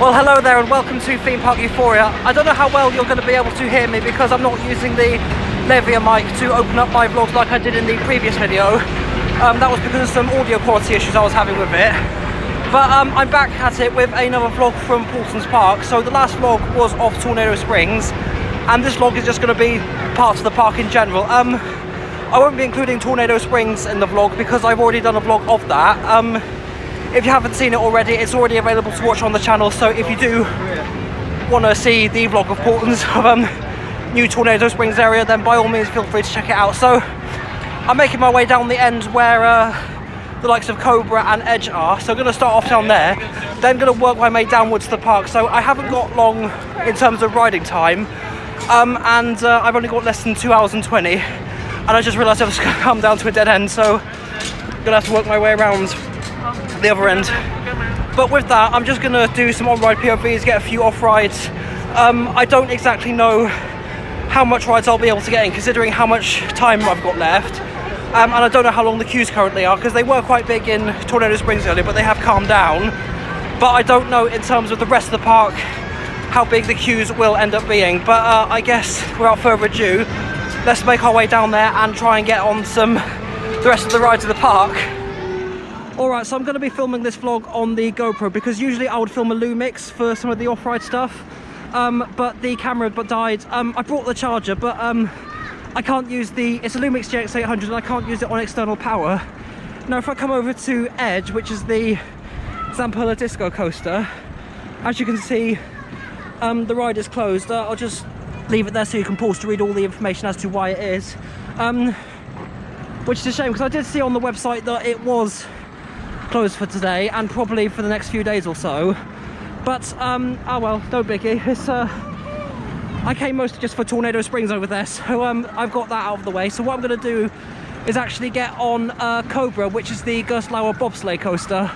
Well, hello there and welcome to Theme Park Euphoria. I don't know how well you're going to be able to hear me because I'm not using the lavalier mic to open up my vlogs like I did in the previous video. That was because of some audio quality issues I was having with it. But I'm back at it with another vlog from Paultons Park. So the last vlog was of Tornado Springs, and this vlog is just going to be parts of the park in general. I won't be including Tornado Springs in the vlog because I've already done a vlog of that. If you haven't seen it already, it's already available to watch on the channel, so if you do want to see the vlog of Paultons of new Tornado Springs area, then by all means feel free to check it out. So I'm making my way down the end where the likes of Cobra and Edge are, so I'm going to start off down there, then going to work my way downwards to the park. So I haven't got long in terms of riding time, and I've only got less than 2 hours and 20, and I just realised I've just come down to a dead end, so I'm going to have to work my way around the other end. But with that, I'm just going to do some on-ride POVs, get a few off-rides. I don't exactly know how much rides I'll be able to get in, considering how much time I've got left. And I don't know how long the queues currently are, because they were quite big in Tornado Springs earlier, but they have calmed down. But I don't know in terms of the rest of the park how big the queues will end up being. But I guess without further ado, let's make our way down there and try and get on the rest of the rides of the park. Alright, so I'm going to be filming this vlog on the GoPro because usually I would film a Lumix for some of the off-ride stuff, but the camera died. I brought the charger, but I can't use it's a Lumix GX800 and I can't use it on external power. Now if I come over to Edge, which is the Zamperla Disco coaster, as you can see the ride is closed. I'll just leave it there so you can pause to read all the information as to why it is, which is a shame because I did see on the website that it was closed for today and probably for the next few days or so, but oh well, no biggie. It's I came mostly just for Tornado Springs over there, so I've got that out of the way. So what I'm going to do is actually get on Cobra, which is the Gerstlauer bobsleigh coaster.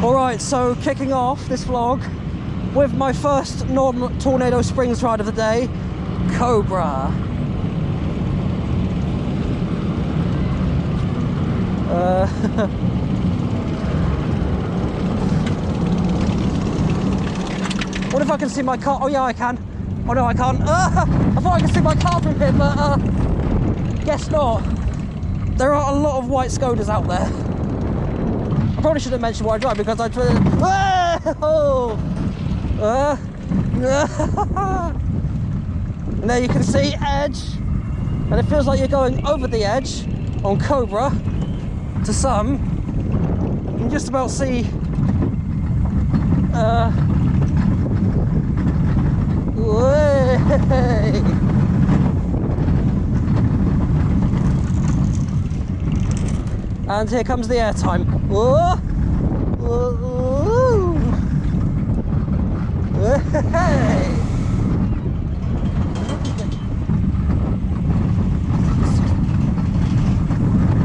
Alright, so kicking off this vlog with my first non-Tornado Springs ride of the day, Cobra. What if I can see my car? Oh yeah, I can. Oh no, I can't. I thought I could see my car from here, but guess not. There are a lot of white Skodas out there. I probably should have mentioned what I drive because I tried and there you can see Edge, and it feels like you're going over the edge on Cobra to some. You can just about see and here comes the airtime. Whoa. Hey.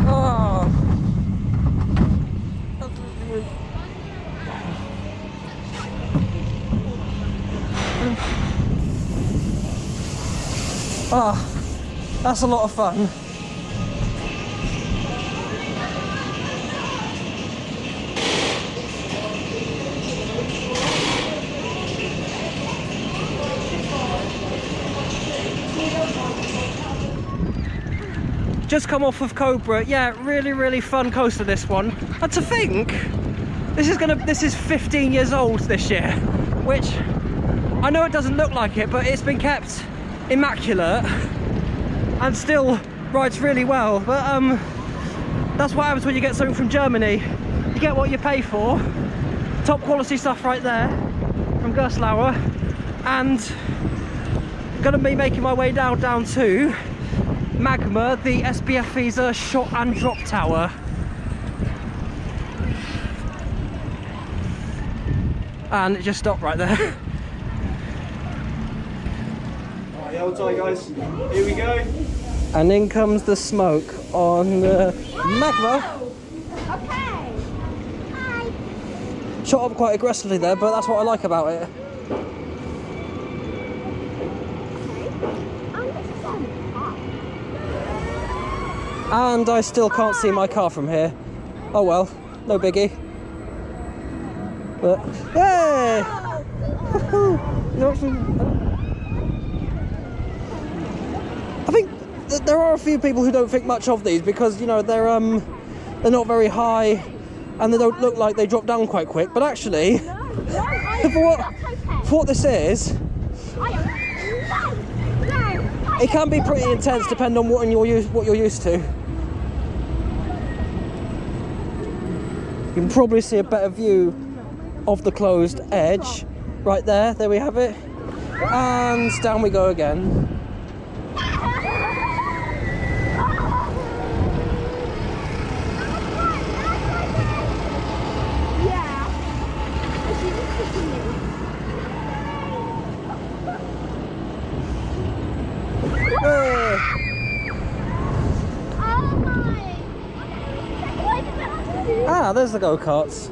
Oh. Oh, that's a lot of fun. Just come off of Cobra. Yeah, really fun coaster, this one. And to think this is 15 years old this year, which I know it doesn't look like it, but it's been kept immaculate and still rides really well. But that's what happens when you get something from Germany. You get what you pay for. Top quality stuff right there from Gerstlauer, and gonna be making my way down to Magma, the SBF Visa shot and drop tower. And it just stopped right there. Alright, hold tight guys, here we go. And in comes the smoke on Magma. Okay. Hi. shot up quite aggressively there, but that's what I like about it. And I still can't see my car from here. Oh well, no biggie. But, yay! I think there are a few people who don't think much of these because, you know, they're not very high and they don't look like they drop down quite quick. But actually, for what this is, it can be pretty intense depending on what you're used to. You can probably see a better view of the closed edge right there. There we have it. And down we go again. Ah, there's the go-karts.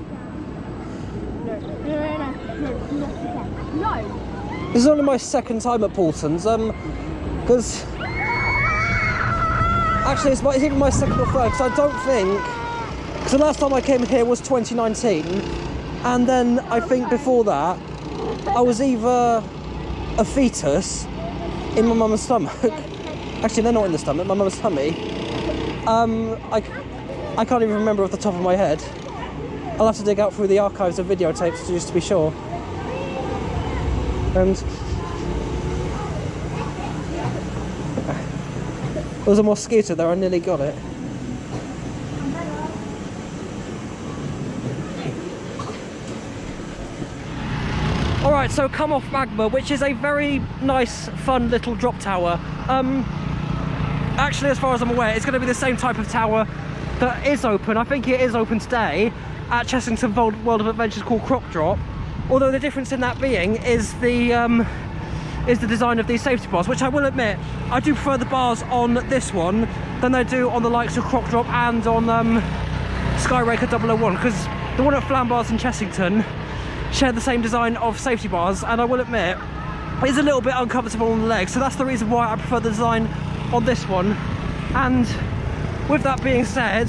No. This is only my second time at Paultons, because actually it's even my second or third, because I don't think, because the last time I came here was 2019, and then I think before that I was either a fetus in my mum's stomach. Actually, they're not in the stomach, my mum's tummy. I can't even remember off the top of my head. I'll have to dig out through the archives of videotapes just to be sure. And there was a mosquito there, I nearly got it. Alright, so come off Magma, which is a very nice, fun little drop tower. Actually, as far as I'm aware, it's going to be the same type of tower that is open. I think it is open today at Chessington World of Adventures called Crop Drop. Although the difference in that being is the design of these safety bars, which I will admit, I do prefer the bars on this one than I do on the likes of Crop Drop and on Skyraker 001, because the one at Flambars in Chessington share the same design of safety bars, and I will admit, it's a little bit uncomfortable on the legs, so that's the reason why I prefer the design on this one. And with that being said,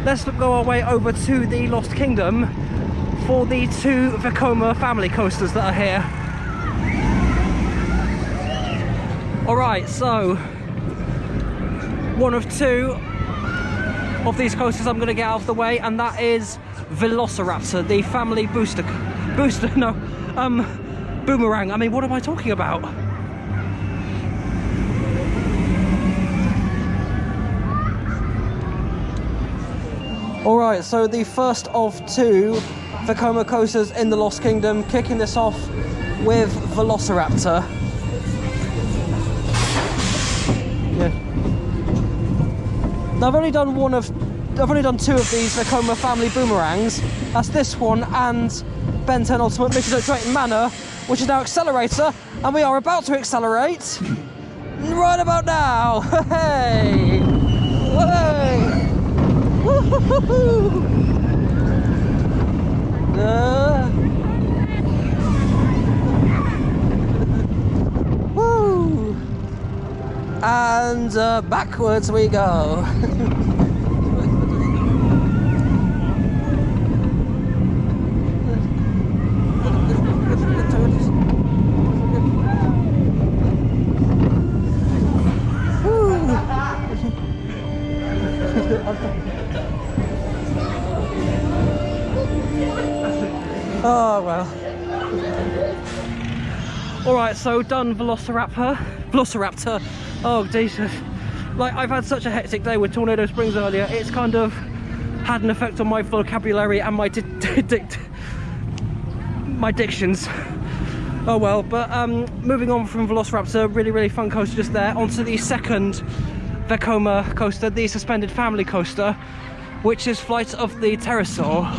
let's go our way over to the Lost Kingdom for the two Vekoma family coasters that are here. Alright, so one of two of these coasters I'm going to get out of the way, and that is Velociraptor, the family boomerang. I mean, what am I talking about? Alright, so the first of two Vekoma coasters in the Lost Kingdom, kicking this off with Velociraptor. Yeah. Now I've only done two of these Vekoma family boomerangs. That's this one and Ben 10 Ultimate Mission at Drayton Manor, which is now Accelerator, and we are about to accelerate right about now. Hey! Hey! Woo-hoo-hoo-hoo! Woo! And backwards we go. Oh well. Alright, so done Velociraptor. Oh Jesus. Like, I've had such a hectic day with Tornado Springs earlier, it's kind of had an effect on my vocabulary and my my dictions. Oh well, but moving on from Velociraptor, really fun coaster just there, onto the second Vekoma coaster, the suspended family coaster, which is Flight of the Pterosaur.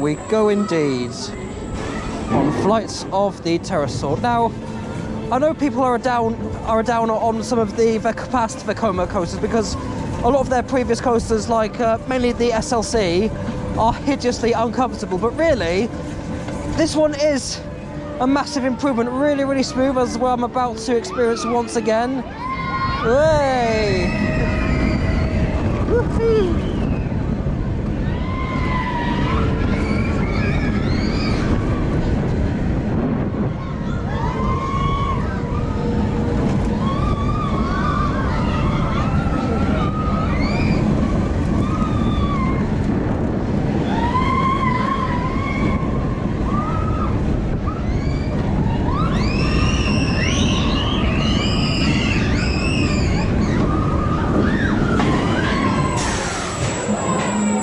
we go indeed. On Flights of the Pterosaur. Now, I know people are down on some of the past Vekoma coasters because a lot of their previous coasters, like mainly the SLC, are hideously uncomfortable. But really, this one is a massive improvement. Really, really smooth, as what I'm about to experience once again. Hey! Whoopee!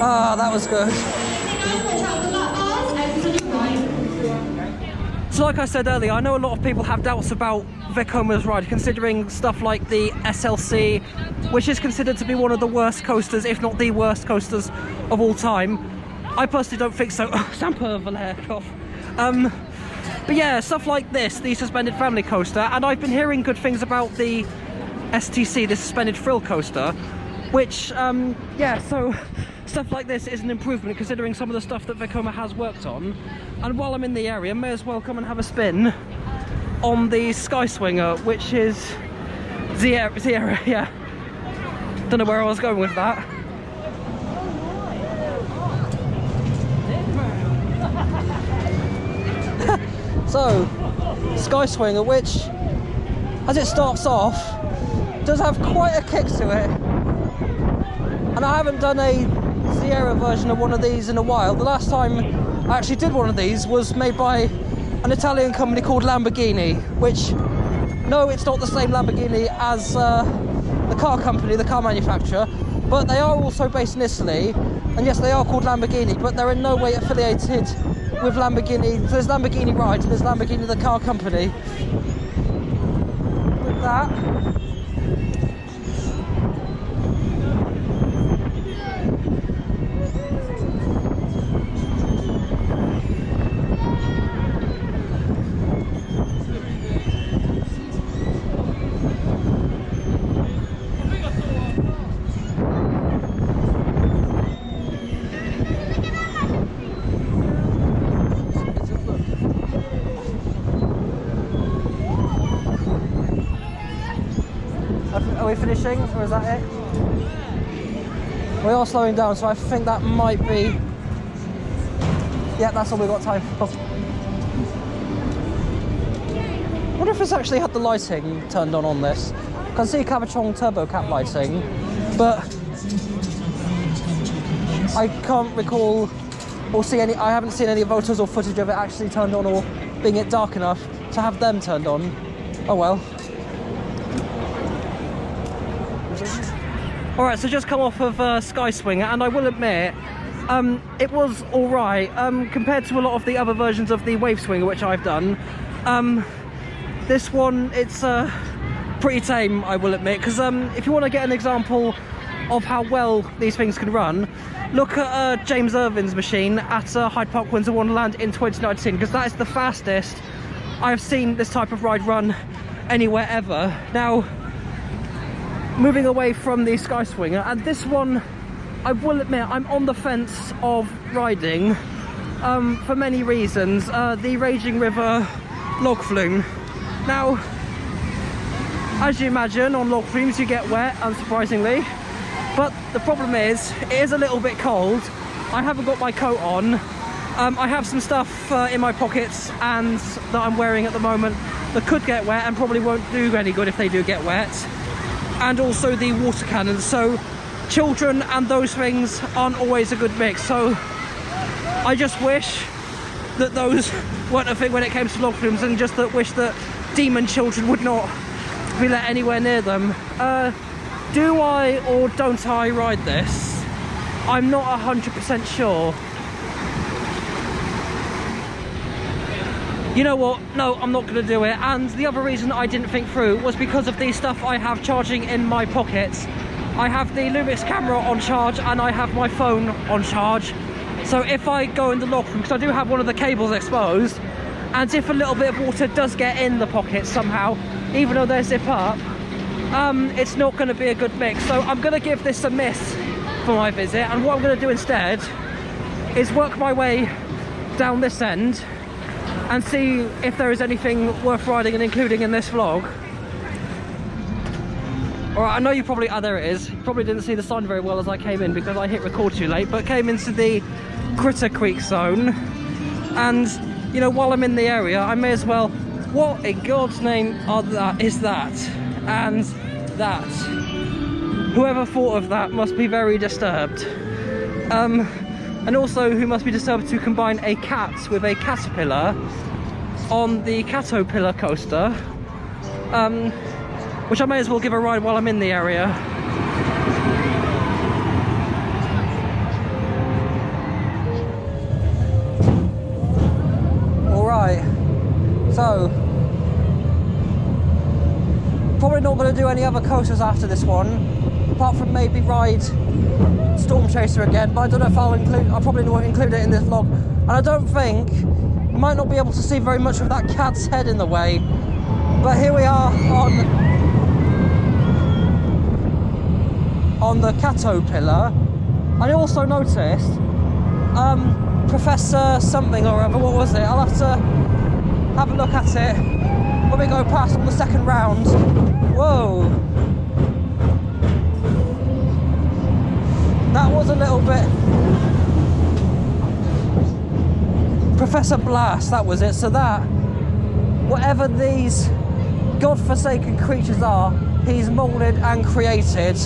Ah, that was good. So like I said earlier, I know a lot of people have doubts about Vekoma's ride, considering stuff like the SLC, which is considered to be one of the worst coasters, if not the worst coasters of all time. I personally don't think so. Samper Valère cough. But yeah, stuff like this, the suspended family coaster, and I've been hearing good things about the STC, the suspended thrill coaster, which, yeah, so stuff like this is an improvement considering some of the stuff that Vekoma has worked on. And while I'm in the area, may as well come and have a spin on the Sky Swinger, which is Zero, yeah. Don't know where I was going with that. So, Sky Swinger, which, as it starts off, does have quite a kick to it. And I haven't done a Sierra version of one of these in a while. The last time I actually did one of these was made by an Italian company called Lamborghini, which, no, it's not the same Lamborghini as the car company, the car manufacturer, but they are also based in Italy, and yes, they are called Lamborghini, but they're in no way affiliated with Lamborghini. So there's Lamborghini Rides and there's Lamborghini the car company. With that, are we finishing, or is that it? We are slowing down, so I think that might be... Yeah, that's all we've got time for. I wonder if it's actually had the lighting turned on this. I can see Cabochon turbo cap lighting, but I can't recall or see any... I haven't seen any photos or footage of it actually turned on or being it dark enough to have them turned on. Oh well. Alright, so just come off of Sky Swinger, and I will admit, it was alright, compared to a lot of the other versions of the Wave Swinger which I've done. This one, it's pretty tame, I will admit, because if you want to get an example of how well these things can run, look at James Irvin's machine at Hyde Park Windsor Wonderland in 2019, because that is the fastest I've seen this type of ride run anywhere ever. Now, moving away from the Sky Swinger, and this one, I will admit, I'm on the fence of riding for many reasons. The Raging River log flume. Now, as you imagine, on log flumes you get wet, unsurprisingly, but the problem is, it is a little bit cold. I haven't got my coat on. I have some stuff in my pockets and that I'm wearing at the moment that could get wet and probably won't do any good if they do get wet. And also the water cannons, so children and those things aren't always a good mix. So I just wish that those weren't a thing when it came to log flumes, and just wish that demon children would not be let anywhere near them. Do I or don't I ride this? I'm not 100% sure. You know what, no, I'm not going to do it. And the other reason I didn't think through was because of the stuff I have charging in my pockets. I have the Lumix camera on charge and I have my phone on charge. So if I go in the lock room, because I do have one of the cables exposed, and if a little bit of water does get in the pockets somehow, even though they zip up, it's not going to be a good mix. So I'm going to give this a miss for my visit, and what I'm going to do instead is work my way down this end and see if there is anything worth riding and including in this vlog. Alright, I know you probably, there it is. You probably didn't see the sign very well as I came in because I hit record too late, but came into the Critter Creek zone, and you know, while I'm in the area, I may as well, what in God's name is that and that? Whoever thought of that must be very disturbed. And also who must be disturbed to combine a cat with a caterpillar on the caterpillar coaster, which I may as well give a ride while I'm in the area. Alright, so probably not going to do any other coasters after this one, apart from maybe ride Storm Chaser again, but I don't know if I'll probably won't include it in this vlog. And I don't think, you might not be able to see very much of that cat's head in the way, but here we are on the caterpillar. I also noticed Professor something or other, what was it? I'll have to have a look at it when we go past on the second round. Whoa, that was a little bit. Professor Blast, that was it. So that, whatever these godforsaken creatures are, he's moulded and created.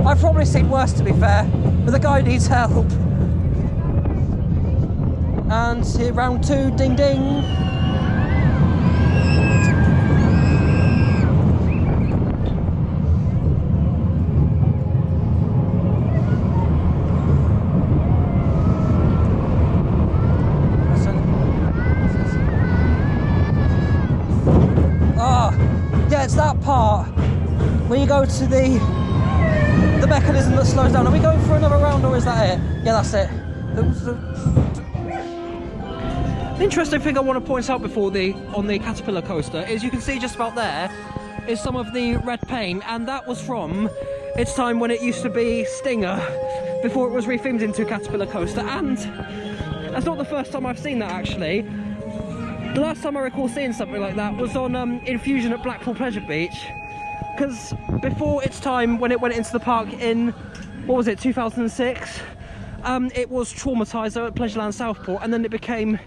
I've probably seen worse, to be fair, but the guy needs help. And here, round two, ding ding. It's that part when you go to the mechanism that slows down. Are we going for another round, or is that it? Yeah, that's it. The interesting thing I want to point out before on the caterpillar coaster is you can see just about there is some of the red paint, and that was from its time when it used to be Stinger before it was rethemed into a caterpillar coaster. And that's not the first time I've seen that, actually. The last time I recall seeing something like that was on Infusion at Blackpool Pleasure Beach, because before its time when it went into the park in, what was it, 2006, it was Traumatizer at Pleasureland Southport, and then it became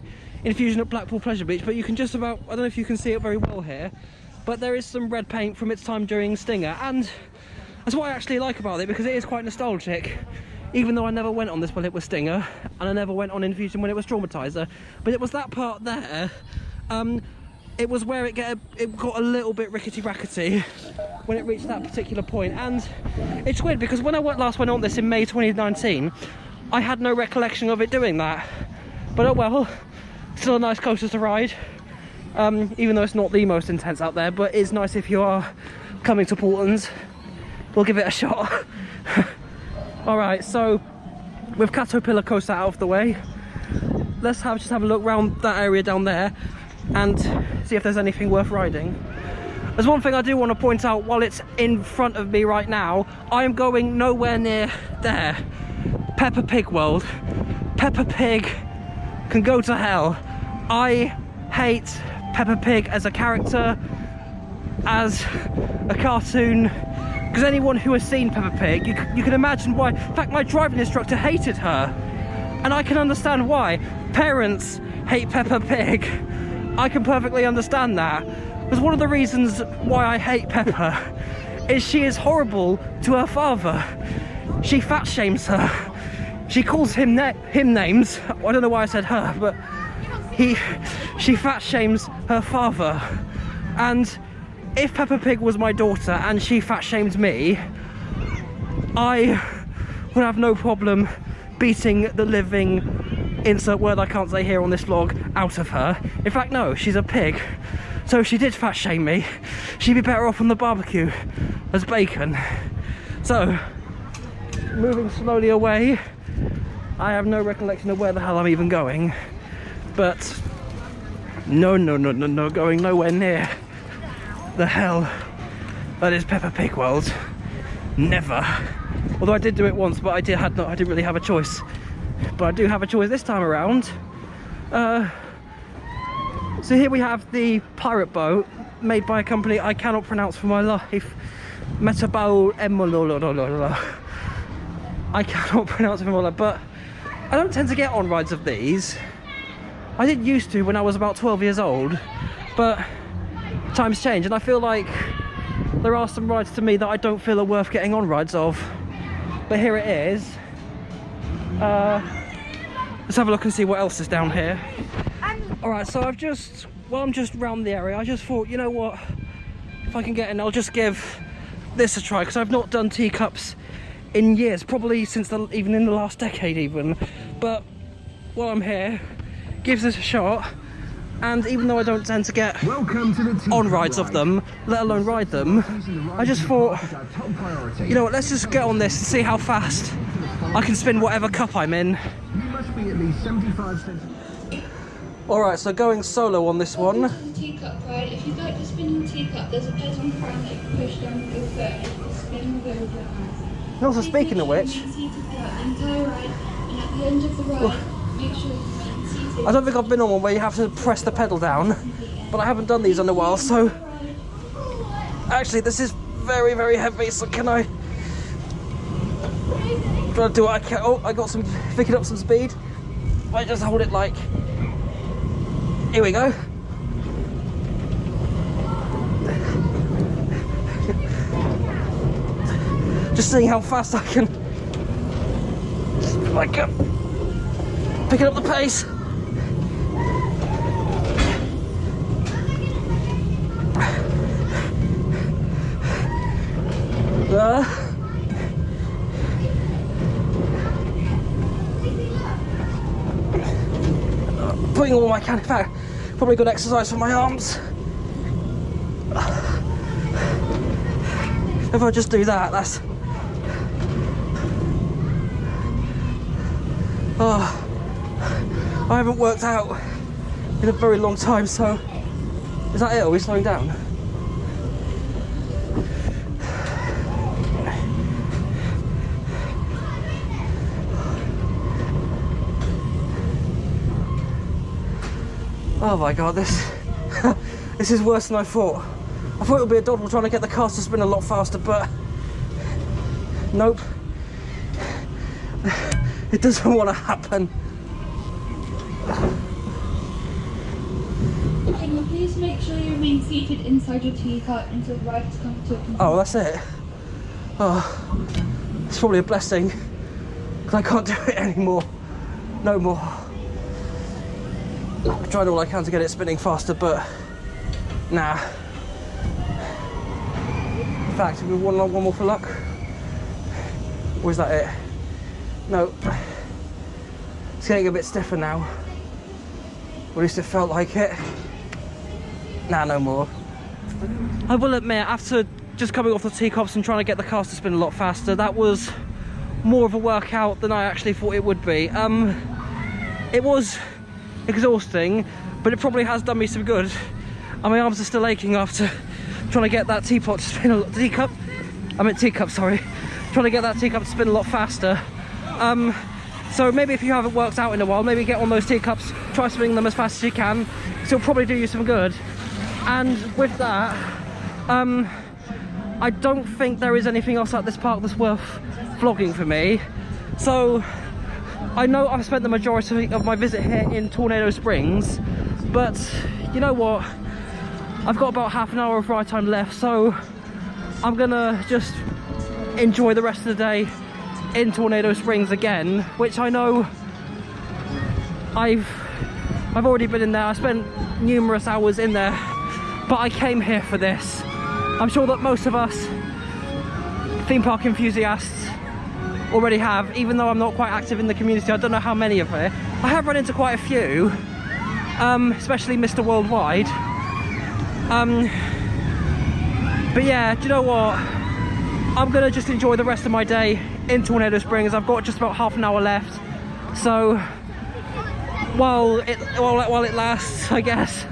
Infusion at Blackpool Pleasure Beach. But you can just about, I don't know if you can see it very well here, but there is some red paint from its time during Stinger, and that's what I actually like about it, because it is quite nostalgic. Even though I never went on this when it was Stinger, and I never went on Infusion when it was Traumatizer, but it was that part there, it was where it got a little bit rickety-rackety when it reached that particular point. And it's weird, because when I last went on this in May 2019, I had no recollection of it doing that. But oh well, still a nice coaster to ride, even though it's not the most intense out there, but it's nice if you are coming to Paultons. We'll give it a shot. Alright, so with Caterpillar Coaster out of the way, let's just have a look around that area down there and see if there's anything worth riding. There's one thing I do want to point out while it's in front of me right now. I am going nowhere near there. Peppa Pig World. Peppa Pig can go to hell. I hate Peppa Pig as a character, as a cartoon. Because anyone who has seen Peppa Pig, you can imagine why. In fact, my driving instructor hated her, and I can understand why. Parents hate Peppa Pig. I can perfectly understand that. Because one of the reasons why I hate Peppa is she is horrible to her father. She fat shames her. She calls him names. I don't know why I said her, but she fat shames her father. And if Peppa Pig was my daughter and she fat shamed me, I would have no problem beating the living, insert word I can't say here on this vlog, out of her. In fact, no, she's a pig. So if she did fat shame me, she'd be better off on the barbecue as bacon. So, moving slowly away. I have no recollection of where the hell I'm even going, but no, going nowhere near the hell that is Peppa Pig World. Never. Although I did do it once, but I didn't really have a choice. But I do have a choice this time around. So here we have the pirate boat made by a company I cannot pronounce for my life. Metabol Emolololololol. I cannot pronounce it for my life, but I don't tend to get on rides of these. I did used to when I was about 12 years old, but times change, and I feel like there are some rides to me that I don't feel are worth getting on rides of. But here it is. Let's have a look and see what else is down here. Alright, so I'm just round the area. I just thought, you know what, if I can get in, I'll just give this a try, because I've not done Teacups in years, probably since even in the last decade even. But while I'm here, give this a shot. And even though I don't tend to get on rides of them, let alone ride them, I just thought, you know what, let's just get on this and see how fast I can spin whatever cup I'm in. Alright, so going solo on this one. Teacup ride. If you'd like to spin in the teacup, there's a pedal on the front that you can push down with your foot and it will spin with your hands. And also, speaking of which, Seated throughout the entire ride, and at the end of the ride, make sure you remain seated. I don't think I've been on one where you have to press the pedal down, but I haven't done these in a while, so actually this is very, very heavy, so can I try to do what I can? Oh, I got some, picking up some speed. I just hold it like, here we go. Just seeing how fast I can, like, picking up the pace. Putting all my can back. Probably good exercise for my arms. If I just do that, that's... I haven't worked out in a very long time, so... Is that it? Are we slowing down? Oh my god, this is worse than I thought. I thought it would be a doddle trying to get the car to spin a lot faster, but nope. It doesn't want to happen. Can you please make sure you remain seated inside your teacup until the ride has come to a conclusion? Oh, that's it. Oh, it's probably a blessing, because I can't do it anymore. No more. I've tried all I can to get it spinning faster, but nah. In fact, we want one more for luck. Or is that it? No. It's getting a bit stiffer now. Or at least it felt like it. Nah, no more. I will admit, after just coming off the Teacups and trying to get the cars to spin a lot faster, that was more of a workout than I actually thought it would be. It was exhausting, but it probably has done me some good, and my arms are still aching after trying to get that teapot to spin a lot, teacup, sorry, trying to get that teacup to spin a lot faster. So maybe if you haven't worked out in a while, maybe get on those teacups, try spinning them as fast as you can, it'll probably do you some good. And with that, I don't think there is anything else at this park that's worth vlogging for me. So I know I've spent the majority of my visit here in Tornado Springs, but you know what? I've got about half an hour of ride time left, so I'm gonna just enjoy the rest of the day in Tornado Springs again, which I know I've already been in there. I spent numerous hours in there, but I came here for this. I'm sure that most of us theme park enthusiasts already have, even though I'm not quite active in the community. I don't know how many of it. I have run into quite a few, especially Mr. Worldwide. But yeah, do you know what? I'm gonna just enjoy the rest of my day in Tornado Springs. I've got just about half an hour left, so while it lasts, I guess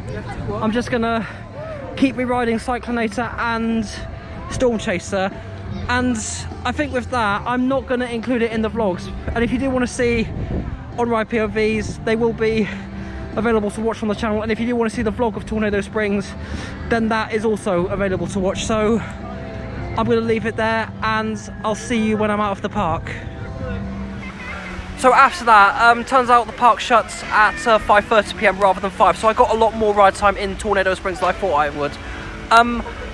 I'm just gonna keep me riding Cyclonator and Storm Chaser. And I think with that, I'm not going to include it in the vlogs. And if you do want to see on-ride POVs, they will be available to watch on the channel. And if you do want to see the vlog of Tornado Springs, then that is also available to watch. So I'm going to leave it there, and I'll see you when I'm out of the park. So after that, turns out the park shuts at 5:30 PM rather than 5. So I got a lot more ride time in Tornado Springs than I thought I would.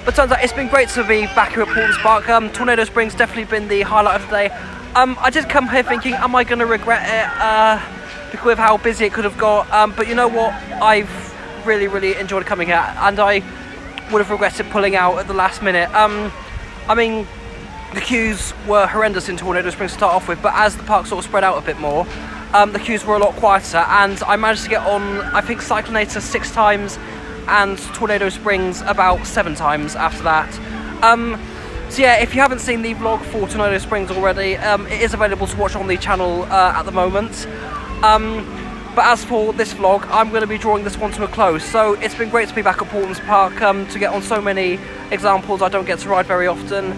But turns out it's been great to be back here at Paultons Park. Tornado Springs definitely been the highlight of the day. I did come here thinking, am I going to regret it because of how busy it could have got? But you know what? I've really enjoyed coming here, and I would have regretted pulling out at the last minute. I mean, the queues were horrendous in Tornado Springs to start off with, but as the park sort of spread out a bit more, the queues were a lot quieter, and I managed to get on, I think, Cyclonator 6 times, and Tornado Springs about 7 times after that. So yeah, if you haven't seen the vlog for Tornado Springs already, it is available to watch on the channel at the moment. But as for this vlog, I'm going to be drawing this one to a close. So it's been great to be back at Paultons Park, to get on so many examples I don't get to ride very often.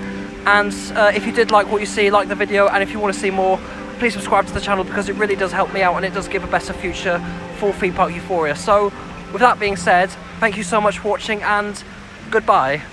And if you did like what you see, like the video, and if you want to see more, please subscribe to the channel, because it really does help me out and it does give a better future for theme park euphoria. So with that being said, thank you so much for watching, and goodbye.